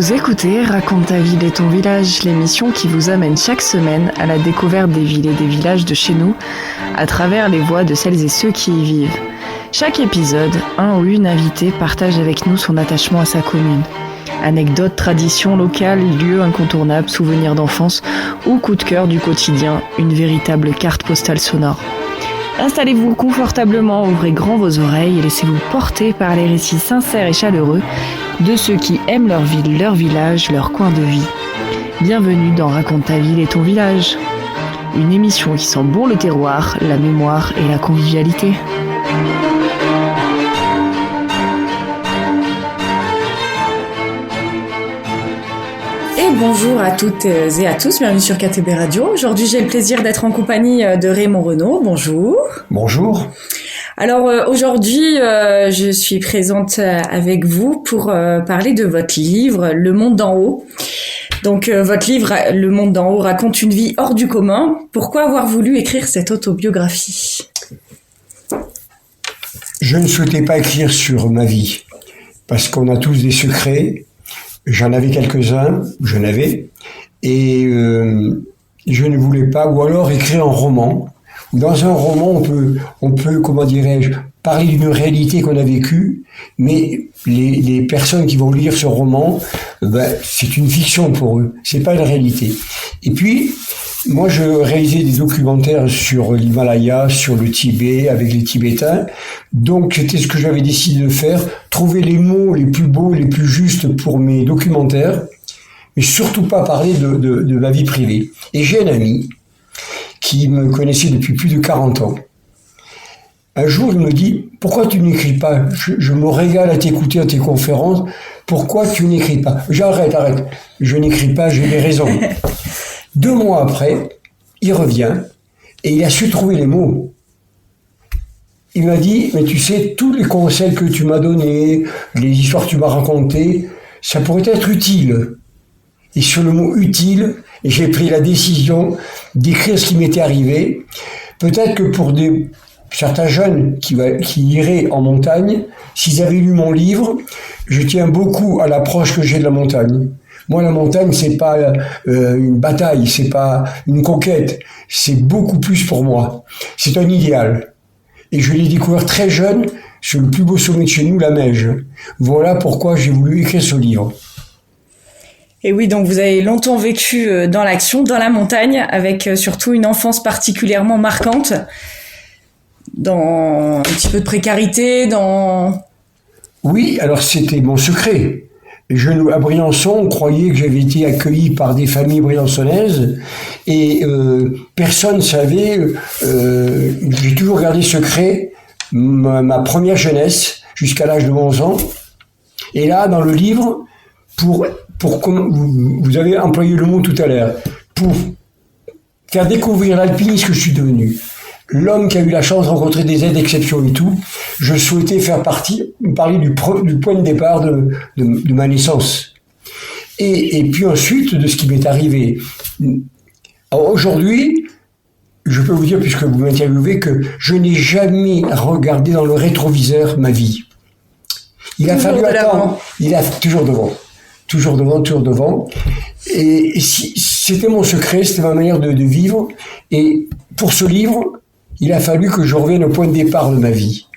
Vous écoutez Raconte ta ville et ton village, l'émission qui vous amène chaque semaine à la découverte des villes et des villages de chez nous, à travers les voix de celles et ceux qui y vivent. Chaque épisode, un ou une invitée partage avec nous son attachement à sa commune. Anecdotes, traditions locales, lieux incontournables, souvenirs d'enfance ou coups de cœur du quotidien, une véritable carte postale sonore. Installez-vous confortablement, ouvrez grand vos oreilles et laissez-vous porter par les récits sincères et chaleureux de ceux qui aiment leur ville, leur village, leur coin de vie. Bienvenue dans Raconte ta ville et ton village. Une émission qui sent bon le terroir, la mémoire et la convivialité. Bonjour à toutes et à tous, bienvenue sur KTB Radio. Aujourd'hui, j'ai le plaisir d'être en compagnie de Raymond Renaud. Bonjour. Bonjour. Alors aujourd'hui, je suis présente avec vous pour parler de votre livre, Le Monde d'en haut. Donc votre livre, Le Monde d'en haut, raconte une vie hors du commun. Pourquoi avoir voulu écrire cette autobiographie ? Je ne souhaitais pas écrire sur ma vie, parce qu'on a tous des secrets. J'en avais quelques-uns, et je ne voulais pas, ou alors écrire un roman. Dans un roman, on peut, comment dirais-je, parler d'une réalité qu'on a vécue, mais les personnes qui vont lire ce roman, c'est une fiction pour eux, c'est pas une réalité. Et puis, moi, je réalisais des documentaires sur l'Himalaya, sur le Tibet, avec les Tibétains. Donc, c'était ce que j'avais décidé de faire, trouver les mots les plus beaux, les plus justes pour mes documentaires, mais surtout pas parler de ma vie privée. Et j'ai un ami qui me connaissait depuis plus de 40 ans. Un jour, il me dit, pourquoi tu n'écris pas ? Je me régale à t'écouter à tes conférences, pourquoi tu n'écris pas ? Arrête, je n'écris pas, j'ai des raisons. 2 mois après, il revient et il a su trouver les mots. Il m'a dit, mais tu sais, tous les conseils que tu m'as donnés, les histoires que tu m'as racontées, ça pourrait être utile. Et sur le mot utile, j'ai pris la décision d'écrire ce qui m'était arrivé. Peut-être que pour certains jeunes qui iraient en montagne, s'ils avaient lu mon livre, je tiens beaucoup à l'approche que j'ai de la montagne. Moi, la montagne, c'est pas une bataille, c'est pas une conquête, c'est beaucoup plus pour moi. C'est un idéal. Et je l'ai découvert très jeune sur le plus beau sommet de chez nous, la Meije. Voilà pourquoi j'ai voulu écrire ce livre. Et oui, donc vous avez longtemps vécu dans l'action, dans la montagne, avec surtout une enfance particulièrement marquante, dans un petit peu de précarité, dans... Oui, alors c'était mon secret. À Briançon, on croyait que j'avais été accueilli par des familles briançonnaises et personne ne savait. J'ai toujours gardé secret ma première jeunesse jusqu'à l'âge de 11 ans. Et là, dans le livre, vous avez employé le mot tout à l'heure, pour faire découvrir l'alpiniste que je suis devenu, l'homme qui a eu la chance de rencontrer des aides d'exception et tout, je souhaitais parler du point de départ de ma naissance. Et puis ensuite, de ce qui m'est arrivé. Alors aujourd'hui, je peux vous dire, puisque vous m'interviewez, que je n'ai jamais regardé dans le rétroviseur ma vie. Il a fallu attendre. Il a toujours devant. Toujours devant. Et c'était mon secret, c'était ma manière de vivre. Et pour ce livre, il a fallu que je revienne au point de départ de ma vie.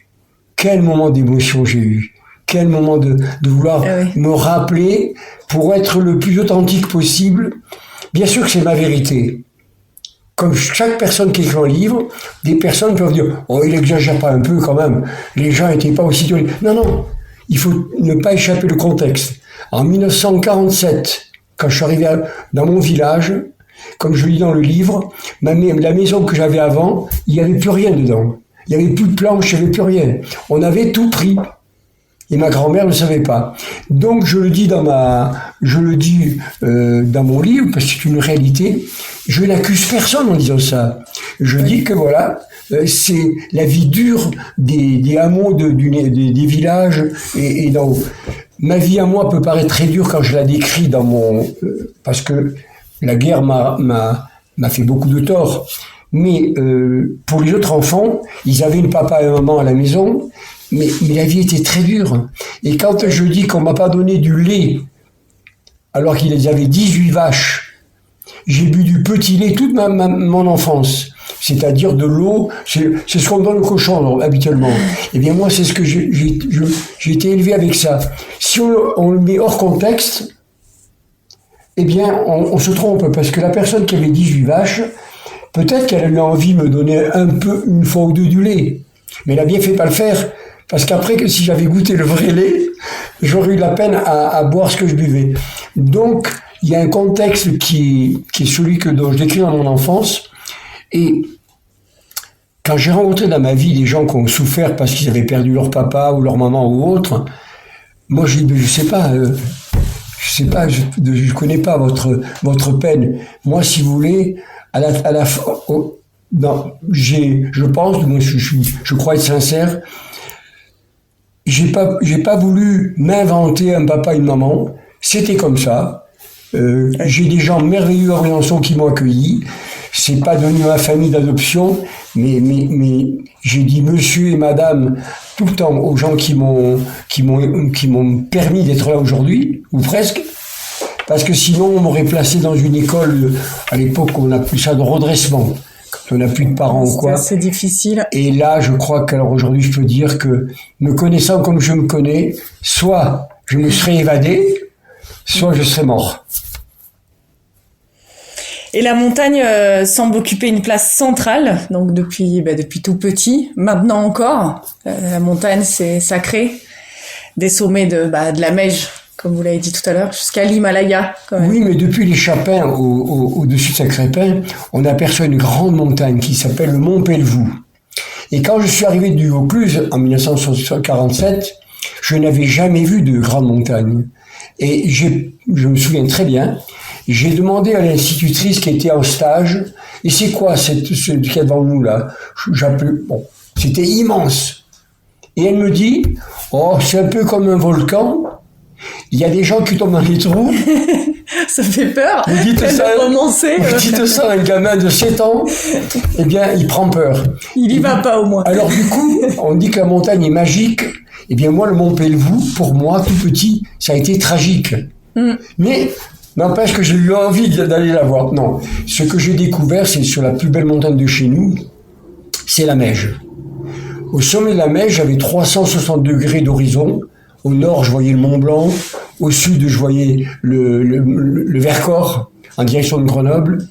Quel moment d'émotion j'ai eu. Quel moment de vouloir me rappeler pour être le plus authentique possible. Bien sûr que c'est ma vérité. Comme chaque personne qui écrit un livre, des personnes peuvent dire « Oh, il exagère pas un peu quand même. Les gens n'étaient pas aussi... » Non. Il faut ne pas échapper le contexte. En 1947, quand je suis arrivé dans mon village, comme je lis dans le livre, la maison que j'avais avant, il n'y avait plus rien dedans. Il n'y avait plus de planches, il n'y avait plus rien. On avait tout pris. Et ma grand-mère ne savait pas. Donc je le dis dans mon livre, parce que c'est une réalité, je n'accuse personne en disant ça. Je dis que voilà, c'est la vie dure des hameaux, des villages et d'en haut. Ma vie à moi peut paraître très dure quand je la décris parce que la guerre m'a fait beaucoup de tort. Mais pour les autres enfants, ils avaient une papa et une maman à la maison, mais la vie était très dure. Et quand je dis qu'on m'a pas donné du lait alors qu'il avait 18 vaches. J'ai bu du petit lait toute mon enfance. C'est-à-dire de l'eau, c'est ce qu'on donne aux cochons habituellement. Eh bien moi, c'est ce que j'ai été élevé avec ça. Si on le met hors contexte, eh bien on se trompe, parce que la personne qui avait 18 vaches, peut-être qu'elle a eu envie de me donner un peu, une fois ou deux, du lait. Mais elle a bien fait pas le faire, parce qu'après, que si j'avais goûté le vrai lait, j'aurais eu la peine à boire ce que je buvais. Donc, il y a un contexte qui est celui dont je décris dans mon enfance. Et quand j'ai rencontré dans ma vie des gens qui ont souffert parce qu'ils avaient perdu leur papa ou leur maman ou autre, moi je dis, je sais pas, je connais pas votre peine. Moi, si vous voulez, je pense, moi je crois être sincère, j'ai pas voulu m'inventer un papa et une maman. C'était comme ça. J'ai des gens merveilleux à Briançon qui m'ont accueilli. C'est pas devenu ma famille d'adoption, mais j'ai dit monsieur et madame tout le temps aux gens qui m'ont permis d'être là aujourd'hui, ou presque, parce que sinon on m'aurait placé dans une école, à l'époque on appelait ça de redressement, quand on n'a plus de parents ou quoi. C'est difficile. Et là, je crois qu'alors aujourd'hui je peux dire que, me connaissant comme je me connais, soit je me serais évadé, soit je serais mort. Et la montagne semble occuper une place centrale, donc depuis tout petit. Maintenant encore, la montagne c'est sacré. Des sommets de la Meije, comme vous l'avez dit tout à l'heure, jusqu'à l'Himalaya. Quand même. Oui, mais depuis les Chapins, au-dessus de Sacré-Pin, on aperçoit une grande montagne qui s'appelle le Mont Pelvoux. Et quand je suis arrivé du Vaucluse en 1947, je n'avais jamais vu de grande montagne. Et je me souviens très bien, j'ai demandé à l'institutrice qui était en stage, et c'est quoi ce qu'il y a devant nous là? C'était immense. Et elle me dit, oh, c'est un peu comme un volcan, il y a des gens qui tombent dans les trous. Ça fait peur. Vous dites ça à un gamin de 7 ans, eh bien, il prend peur. Il y va pas au moins. Alors du coup, on dit que la montagne est magique. Eh bien moi, le Mont Pelvoux, pour moi, tout petit, ça a été tragique. Mais n'empêche que j'ai eu envie d'aller la voir. Non, ce que j'ai découvert, c'est sur la plus belle montagne de chez nous, c'est la Meije. Au sommet de la Meije, j'avais 360 degrés d'horizon. Au nord, je voyais le Mont Blanc. Au sud, je voyais le Vercors, en direction de Grenoble.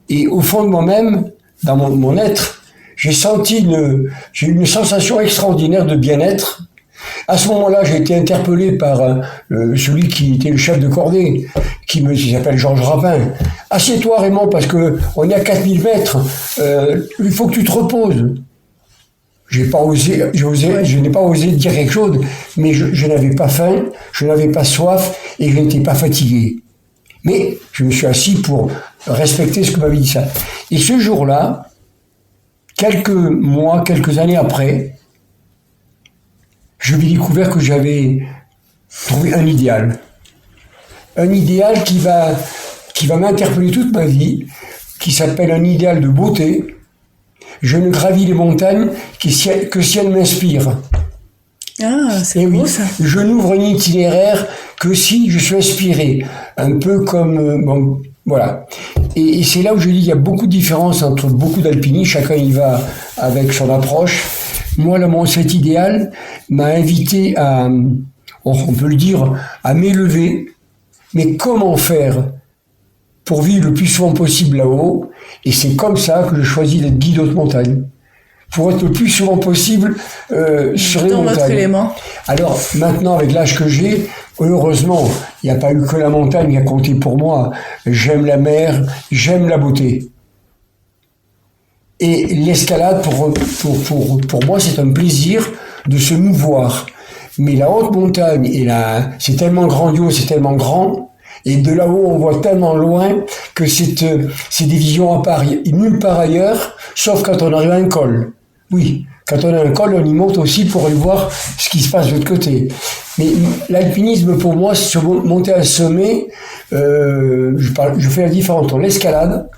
Et au fond de moi-même, dans mon être, j'ai eu une sensation extraordinaire de bien-être. À ce moment-là, j'ai été interpellé par celui qui était le chef de cordée, qui s'appelle Georges Rapin. Assieds-toi, Raymond, parce que on est à 4000 mètres. Il faut que tu te reposes. Je n'ai pas osé dire quelque chose, mais je n'avais pas faim, je n'avais pas soif et je n'étais pas fatigué. Mais je me suis assis pour respecter ce que m'avait dit ça. Et ce jour-là, quelques années après, je lui ai découvert que j'avais trouvé un idéal. Un idéal qui va m'interpeller toute ma vie, qui s'appelle un idéal de beauté. Je ne gravis les montagnes que si elles m'inspirent. Ah, c'est beau ça. Je n'ouvre un itinéraire que si je suis inspiré. Un peu comme... voilà. Et c'est là où je dis qu'il y a beaucoup de différences entre beaucoup d'alpinistes. Chacun y va avec son approche. Moi, cet idéal m'a invité à, on peut le dire, à m'élever. Mais comment faire pour vivre le plus souvent possible là-haut? Et c'est comme ça que je choisis d'être guide haute montagne. Pour être le plus souvent possible sur les montagnes. Dans votre élément. Alors, maintenant, avec l'âge que j'ai, heureusement, il n'y a pas eu que la montagne qui a compté pour moi. J'aime la mer, j'aime la beauté. Et l'escalade, pour moi, c'est un plaisir de se mouvoir. Mais la haute montagne, c'est tellement grandiose, c'est tellement grand, et de là-haut, on voit tellement loin que c'est des visions à part, nulle part ailleurs, sauf quand on arrive à un col. Oui, quand on a un col, on y monte aussi pour aller voir ce qui se passe de l'autre côté. Mais l'alpinisme, pour moi, c'est monter à un sommet. Je fais la différence entre l'escalade,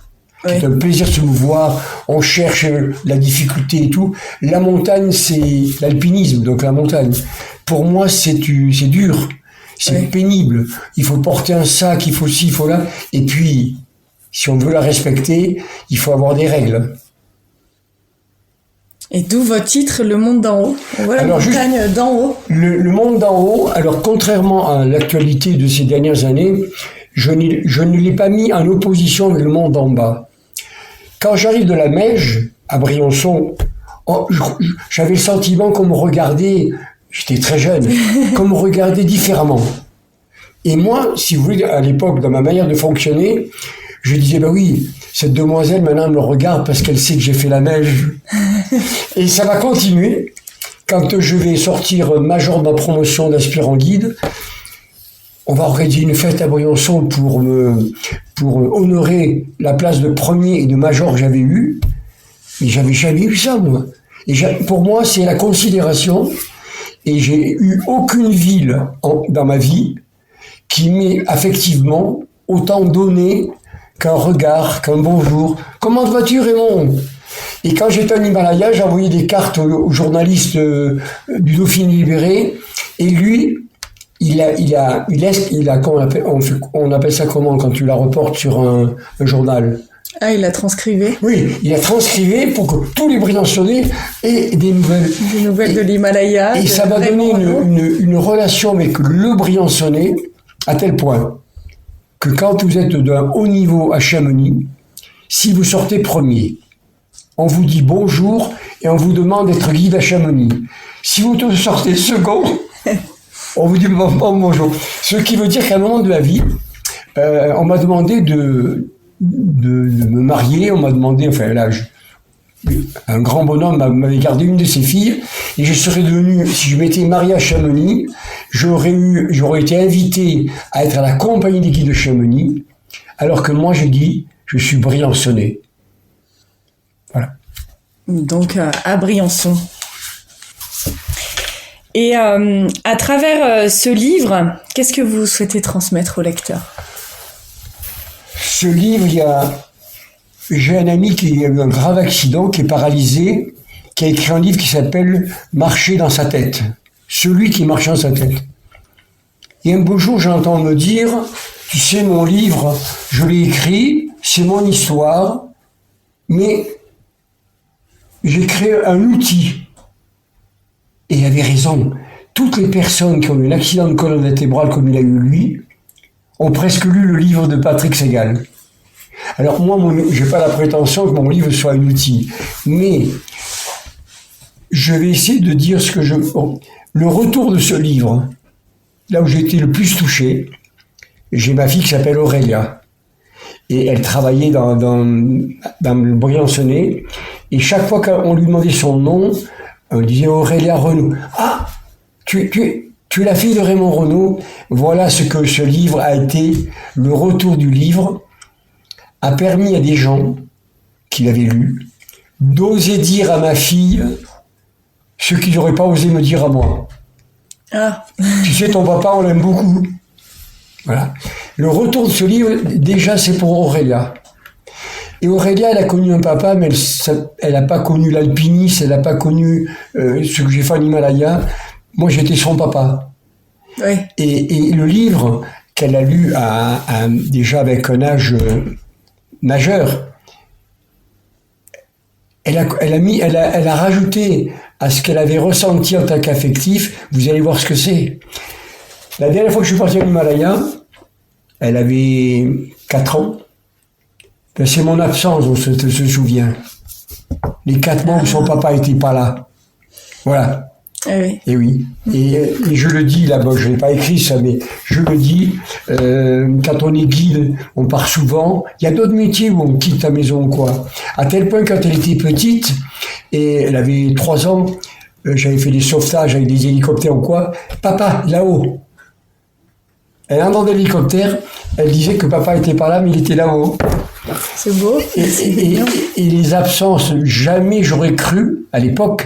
qui est un plaisir de se mouvoir, on cherche la difficulté et tout. La montagne, c'est l'alpinisme, donc la montagne. Pour moi, c'est dur. C'est pénible. Il faut porter un sac, il faut ci, il faut là. Et puis, si on veut la respecter, il faut avoir des règles. Et d'où votre titre, Le Monde d'en haut. On voit la montagne d'en haut. Le Monde d'en haut, alors contrairement à l'actualité de ces dernières années, je ne l'ai pas mis en opposition avec le monde d'en bas. Quand j'arrive de la Meije, à Briançon, j'avais le sentiment qu'on me regardait, j'étais très jeune, qu'on me regardait différemment. Et moi, si vous voulez, à l'époque, dans ma manière de fonctionner, je disais, ben oui, cette demoiselle, maintenant, elle me regarde parce qu'elle sait que j'ai fait la Meije. Et ça va continuer. Quand je vais sortir major de ma promotion d'aspirant guide, on va organiser une fête à Briançon pour honorer la place de premier et de major que j'avais eue. Mais j'avais jamais eu ça, moi. Et pour moi, c'est la considération. Et j'ai eu aucune ville dans ma vie qui m'ait affectivement autant donné qu'un regard, qu'un bonjour. Comment vas-tu, Raymond? Et quand j'étais en Himalaya, j'envoyais des cartes aux journalistes du Dauphiné Libéré. Et lui, on appelle ça comment quand tu la reportes sur un journal? Ah, il a transcrivé? Oui, il a transcrivé pour que tous les Briançonnais aient des nouvelles. Des nouvelles de l'Himalaya. Et ça m'a donné une relation avec le Briançonnais à tel point que quand vous êtes d'un haut niveau à Chamonix, si vous sortez premier, on vous dit bonjour et on vous demande d'être guide à Chamonix. Si vous sortez second, on vous dit bonjour. Ce qui veut dire qu'à un moment de la vie, on m'a demandé de me marier, on m'a demandé, enfin là, un grand bonhomme m'avait gardé une de ses filles, et je serais devenu, si je m'étais marié à Chamonix, j'aurais été invité à être à la compagnie des guides de Chamonix, alors que moi j'ai dit, je suis briançonnais. Voilà. Donc à Briançon. Et à travers ce livre, qu'est-ce que vous souhaitez transmettre au lecteur? Ce livre, j'ai un ami qui a eu un grave accident, qui est paralysé, qui a écrit un livre qui s'appelle « Marcher dans sa tête ». Celui qui marche dans sa tête. Et un beau jour, j'entends me dire « Tu sais, mon livre, je l'ai écrit, c'est mon histoire, mais j'ai créé un outil. » Et il avait raison. Toutes les personnes qui ont eu un accident de colonne vertébrale comme il a eu lui, ont presque lu le livre de Patrick Segal. Alors moi, j'ai pas la prétention que mon livre soit un outil, mais je vais essayer de dire ce que le retour de ce livre, là où j'ai été le plus touché, j'ai ma fille qui s'appelle Aurélia, et elle travaillait dans le Briançonnais, et chaque fois qu'on lui demandait son nom, on disait Aurélia Renaud. Ah, tu es la fille de Raymond Renaud. Voilà ce que ce livre a été. Le retour du livre a permis à des gens qui l'avaient lu d'oser dire à ma fille ce qu'ils n'auraient pas osé me dire à moi. Ah. Tu sais, ton papa, on l'aime beaucoup. Voilà. Le retour de ce livre, déjà, c'est pour Aurélia. Et Aurélia, elle a connu un papa, mais elle n'a pas connu l'alpinisme, elle n'a pas connu ce que j'ai fait en Himalaya. Moi, j'étais son papa. Oui. Et le livre qu'elle a lu déjà avec un âge majeur, elle a rajouté à ce qu'elle avait ressenti en tant qu'affectif. Vous allez voir ce que c'est. La dernière fois que je suis parti en Himalaya, elle avait 4 ans. Ben, c'est mon absence, on se souvient. Les 4 mois où son papa n'était pas là. Voilà. Oui. Et oui. Et je le dis là-bas, je l'ai pas écrit ça, mais je le dis, quand on est guide, on part souvent. Il y a d'autres métiers où on quitte la maison ou quoi. À tel point, quand elle était petite, et elle avait 3 ans, j'avais fait des sauvetages avec des hélicoptères ou quoi. Papa, là-haut. Elle entre dans l'hélicoptère, elle disait que papa était pas là, mais il était là-haut. C'est beau. Et les absences, jamais j'aurais cru, à l'époque,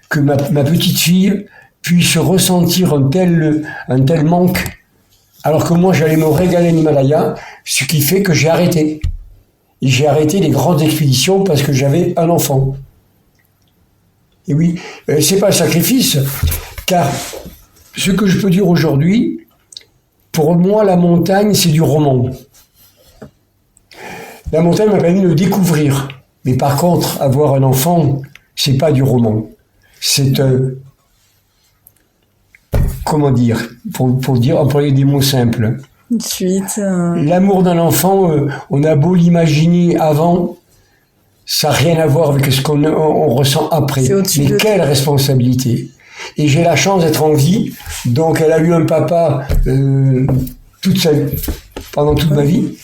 que ma petite fille puisse ressentir un tel manque, alors que moi j'allais me régaler en Himalaya, ce qui fait que j'ai arrêté. Et j'ai arrêté les grandes expéditions parce que j'avais un enfant. Et oui, c'est pas un sacrifice, car ce que je peux dire aujourd'hui, Pour moi, la montagne, c'est du roman. La montagne m'a permis de le découvrir. Mais par contre, avoir un enfant, c'est pas du roman. C'est comment dire, pour dire, employer des mots simples. Une suite. L'amour d'un enfant, on a beau l'imaginer avant, ça n'a rien à voir avec ce qu'on ressent après. Mais quelle responsabilité! Et j'ai la chance d'être en vie, donc elle a eu un papa pendant toute ma vie.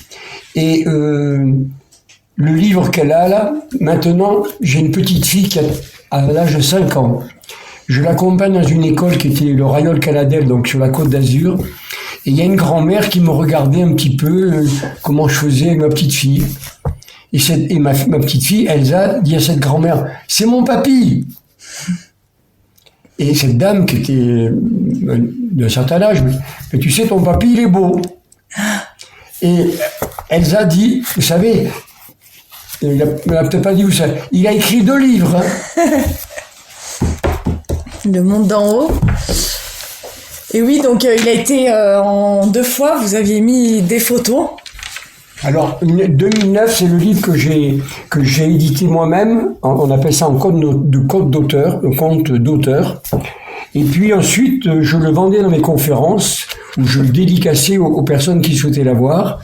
Et le livre qu'elle a là, maintenant, j'ai une petite fille qui a l'âge de 5 ans. Je l'accompagne dans une école qui était le Royal Canadel, donc sur la Côte d'Azur. Et il y a une grand-mère qui me regardait un petit peu comment je faisais avec ma petite fille. Et ma petite fille, Elsa, dit à cette grand-mère, « C'est mon papy !» Et cette dame qui était d'un certain âge, mais tu sais, ton papy, il est beau. Et Elsa dit, vous savez, il n'a peut-être pas dit où ça, il a écrit 2 livres. Le monde d'en haut. Et oui, donc il a été en 2 fois, vous aviez mis des photos. Alors, 2009, c'est le livre que j'ai édité moi-même. On appelle ça un compte d'auteur. Et puis ensuite, je le vendais dans mes conférences, où je le dédicaçais aux personnes qui souhaitaient l'avoir.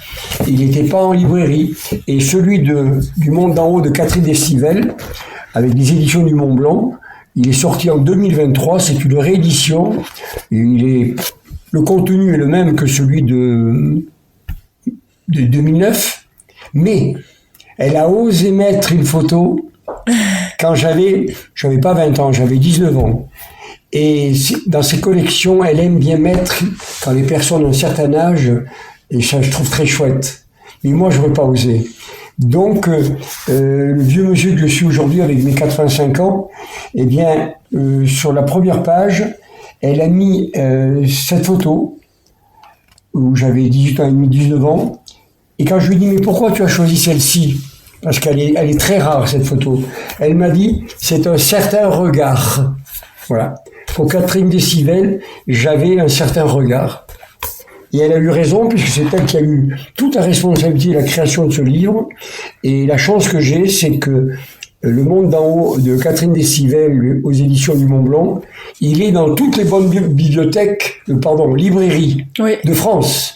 Il n'était pas en librairie. Et celui du Monde d'en haut de Catherine Destivelle, avec les éditions du Mont Blanc, il est sorti en 2023. C'est une réédition. Le contenu est le même que celui de 2009, mais elle a osé mettre une photo quand j'avais pas 20 ans, j'avais 19 ans. Et dans ses collections, elle aime bien mettre, quand les personnes ont un certain âge, et ça je trouve très chouette. Mais moi, je n'aurais pas osé. Donc, le vieux monsieur que je suis aujourd'hui, avec mes 85 ans, eh bien, sur la première page, elle a mis cette photo, où j'avais 18 ans et demi, 19 ans. Et quand je lui dis, mais pourquoi tu as choisi celle-ci? Parce qu'elle est très rare, cette photo. Elle m'a dit, c'est un certain regard. Voilà. Pour Catherine Destivelle, j'avais un certain regard. Et elle a eu raison, puisque c'est elle qui a eu toute la responsabilité de la création de ce livre. Et la chance que j'ai, c'est que Le Monde d'en haut de Catherine Destivelle aux éditions du Mont Blanc, il est dans toutes les bonnes librairies de France.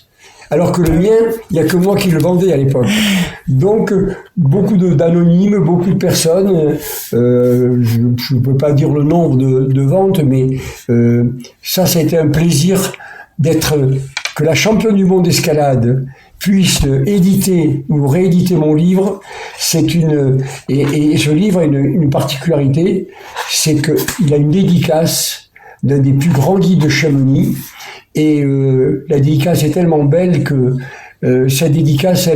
Alors que le mien, il n'y a que moi qui le vendais à l'époque. Donc, beaucoup d'anonymes, beaucoup de personnes, je ne peux pas dire le nombre de ventes, mais ça a été un plaisir que la championne du monde d'escalade puisse éditer ou rééditer mon livre. Et ce livre a une particularité, c'est qu'il a une dédicace d'un des plus grands guides de Chamonix. Et la dédicace est tellement belle que cette dédicace,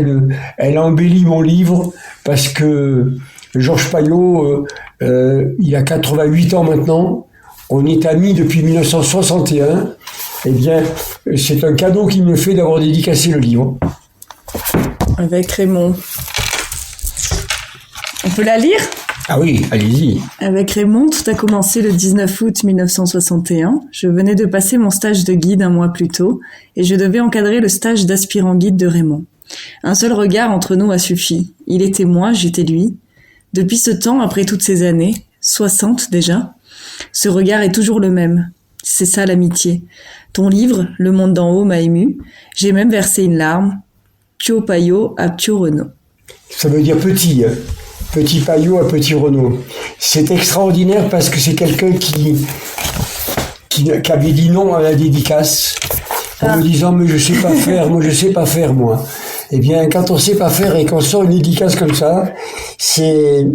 elle embellit mon livre, parce que Georges Payot, il a 88 ans maintenant, on est amis depuis 1961, eh bien, c'est un cadeau qu'il me fait d'avoir dédicacé le livre. Avec Raymond. On peut la lire ? Ah oui, allez-y. Avec Raymond, tout a commencé le 19 août 1961. Je venais de passer mon stage de guide 1 mois plus tôt et je devais encadrer le stage d'aspirant guide de Raymond. Un seul regard entre nous a suffi. Il était moi, j'étais lui. Depuis ce temps, après toutes ces années, 60 déjà, ce regard est toujours le même. C'est ça l'amitié. Ton livre, Le Monde d'en haut, m'a ému. J'ai même versé une larme. Pio Paio à Pio Renaud. Ça veut dire petit. Petit Payot à Petit Renaud. C'est extraordinaire parce que c'est quelqu'un qui avait dit non à la dédicace en me disant, mais je sais pas faire, moi. Eh bien, quand on sait pas faire et qu'on sort une dédicace comme ça, c'est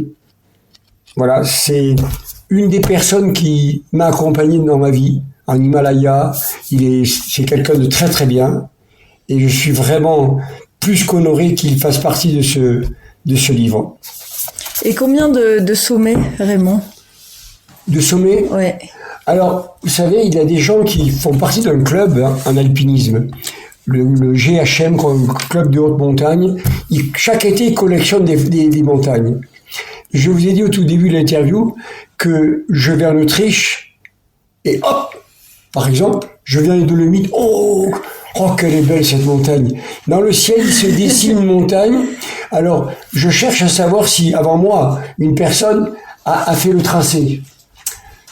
une des personnes qui m'a accompagné dans ma vie en Himalaya. C'est quelqu'un de très très bien et je suis vraiment plus qu'honoré qu'il fasse partie de ce livre. Et combien de sommets, Raymond ? De sommets ? Ouais. Alors, vous savez, il y a des gens qui font partie d'un club en alpinisme, le GHM, club de haute montagne. Chaque été, il collectionne des montagnes. Je vous ai dit au tout début de l'interview que je vais en Autriche et hop, par exemple, je viens de Dolomite. Oh, Oh, qu'elle est belle cette montagne. Dans le ciel, il se dessine une montagne. Alors, je cherche à savoir si, avant moi, une personne a fait le tracé.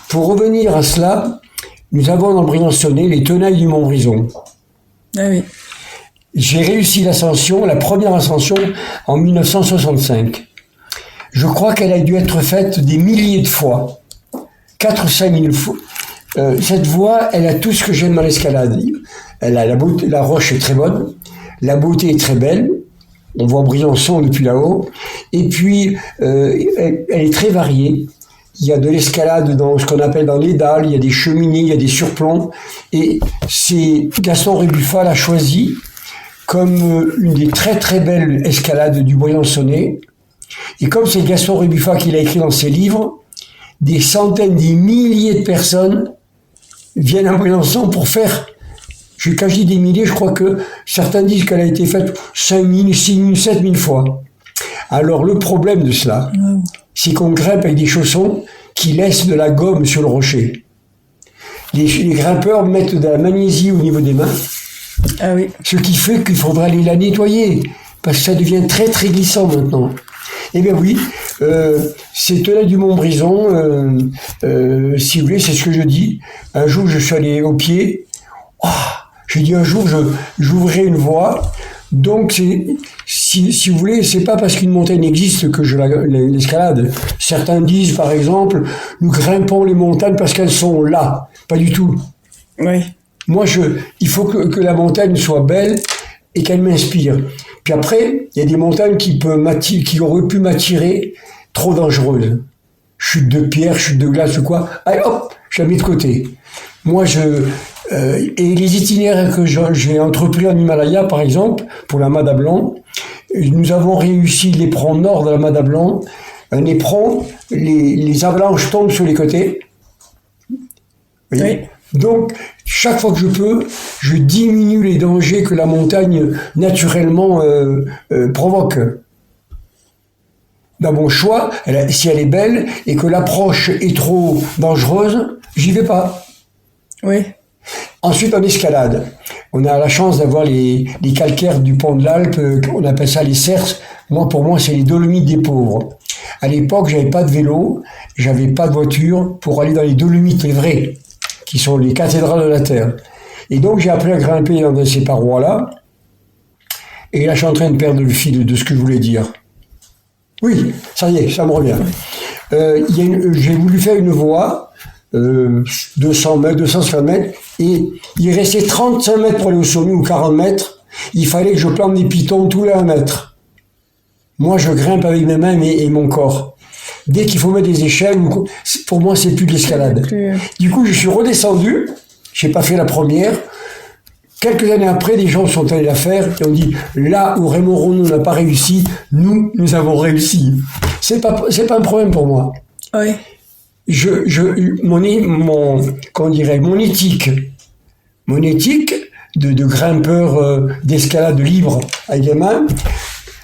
Pour revenir à cela, nous avons dans le Briançonnais les tenailles du Mont Brison. Ah oui. J'ai réussi l'ascension, la première ascension, en 1965. Je crois qu'elle a dû être faite des milliers de fois. 4 ou 5 000 fois. Cette voie, elle a tout ce que j'aime dans l'escalade. Elle a la beauté, la roche est très bonne, la beauté est très belle, on voit Briançon depuis là-haut, et puis elle est très variée. Il y a de l'escalade dans ce qu'on appelle dans les dalles, il y a des cheminées, il y a des surplombs, et c'est Gaston Rébuffat l'a choisi comme une des très très belles escalades du Briançonnais. Et comme c'est Gaston Rébuffat qui l'a écrit dans ses livres, des centaines, des milliers de personnes viennent à Briançon pour faire. Quand je dis des milliers, je crois que certains disent qu'elle a été faite 5 000, 6 000, 7 000 fois. Alors le problème de cela, c'est qu'on grimpe avec des chaussons qui laissent de la gomme sur le rocher. Les grimpeurs mettent de la magnésie au niveau des mains, ah oui. Ce qui fait qu'il faudra aller la nettoyer, parce que ça devient très très glissant maintenant. Eh bien oui, c'est là du Mont Brison, si vous voulez, c'est ce que je dis. Un jour, je suis allé au pied, j'ai dit un jour, j'ouvrirai une voie. Donc, si vous voulez, c'est pas parce qu'une montagne existe que je l'escalade. Certains disent, par exemple, nous grimpons les montagnes parce qu'elles sont là. Pas du tout. Oui. Moi, il faut que la montagne soit belle et qu'elle m'inspire. Puis après, il y a des montagnes qui auraient pu m'attirer, trop dangereuses. Chute de pierre, chute de glace ou quoi. Allez, hop, je la mets de côté. Moi, et les itinéraires que j'ai entrepris en Himalaya, par exemple, pour la Mada Blanc, nous avons réussi l'éperon nord de la Mada Blanc. Un éperon, les avalanches tombent sur les côtés. Vous voyez ? Oui. Donc, chaque fois que je peux, je diminue les dangers que la montagne naturellement provoque. Dans mon choix, si elle est belle et que l'approche est trop dangereuse, j'y vais pas. Oui. Ensuite, en escalade, on a la chance d'avoir les calcaires du pont de l'Alpe, on appelle ça les cerces. Pour moi, c'est les Dolomites des pauvres. À l'époque, j'avais pas de vélo, j'avais pas de voiture pour aller dans les Dolomites, les vrais, qui sont les cathédrales de la Terre. Et donc, j'ai appris à grimper dans ces parois-là. Et là, je suis en train de perdre le fil de ce que je voulais dire. Oui, ça y est, ça me revient. J'ai voulu faire une voie, 200 mètres, 250 mètres, et il restait 35 mètres pour aller au sommet, ou 40 mètres. Il fallait que je plante des pitons tous les 1 mètre. Moi, je grimpe avec mes mains et mon corps. Dès qu'il faut mettre des échelles, pour moi, c'est plus de l'escalade. Du coup, je suis redescendu, j'ai pas fait la première. Quelques années après, des gens sont allés la faire et ont dit, là où Raymond Rondeau n'a pas réussi, nous avons réussi. C'est pas un problème pour moi. Oui. Mon éthique de grimpeur d'escalade libre avec les mains,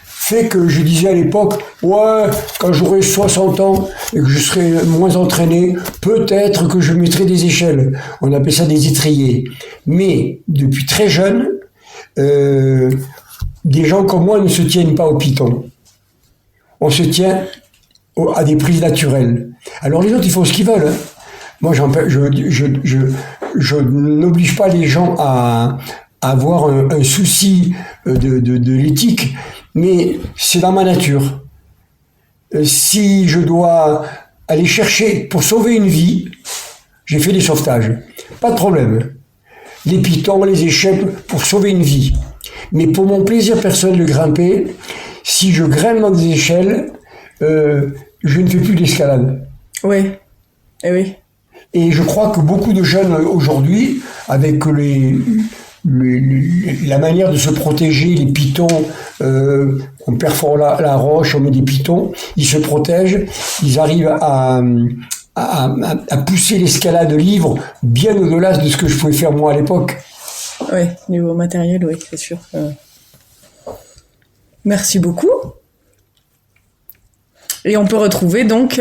fait que je disais à l'époque, quand j'aurai 60 ans et que je serai moins entraîné, peut-être que je mettrai des échelles. On appelle ça des étriers. Mais depuis très jeune, des gens comme moi ne se tiennent pas au piton. On se tient à des prises naturelles. Alors les autres, ils font ce qu'ils veulent. Hein. Moi, je n'oblige pas les gens à avoir un souci de l'éthique, mais c'est dans ma nature. Si je dois aller chercher pour sauver une vie, j'ai fait des sauvetages. Pas de problème. Les pitons, les échelles, pour sauver une vie. Mais pour mon plaisir personnel de grimper, si je grimpe dans des échelles, je ne fais plus d'escalade. Oui. Eh oui. Et je crois que beaucoup de jeunes aujourd'hui, avec la manière de se protéger, les pitons, on perfore la roche, on met des pitons, ils se protègent, ils arrivent à pousser l'escalade libre bien au-delà de ce que je pouvais faire moi à l'époque. Oui, niveau matériel, oui, c'est sûr. Merci beaucoup. Et on peut retrouver donc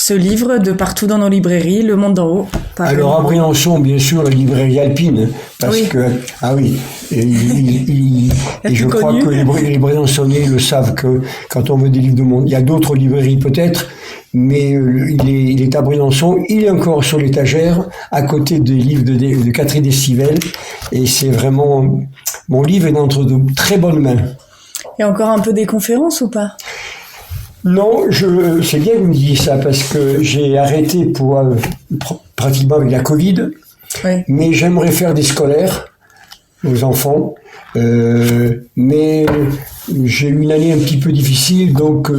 ce livre de partout dans nos librairies, Le Monde d'en haut. Alors à Briançon, bien sûr, la librairie Alpine, parce que et je crois que les Briançonnais le savent que quand on veut des livres de monde, il y a d'autres librairies peut-être, mais il est à Briançon, il est encore sur l'étagère, à côté des livres de Catherine Estivelle, et c'est vraiment, mon livre est entre de très bonnes mains. Il y a encore un peu des conférences ou pas? Non, c'est bien que vous me disiez ça, parce que j'ai arrêté pratiquement avec la Covid, mais j'aimerais faire des scolaires aux enfants, mais j'ai eu une année un petit peu difficile, donc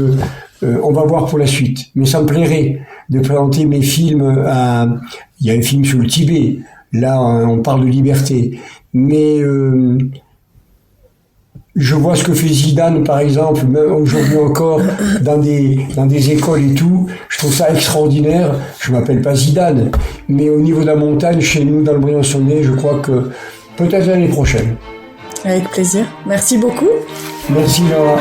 on va voir pour la suite. Mais ça me plairait de présenter mes films il y a un film sur le Tibet, là on parle de liberté, mais je vois ce que fait Zidane, par exemple, même aujourd'hui encore, dans des écoles et tout. Je trouve ça extraordinaire. Je m'appelle pas Zidane, mais au niveau de la montagne, chez nous, dans le Briançonnais, je crois que peut-être l'année prochaine. Avec plaisir. Merci beaucoup. Merci, Laura.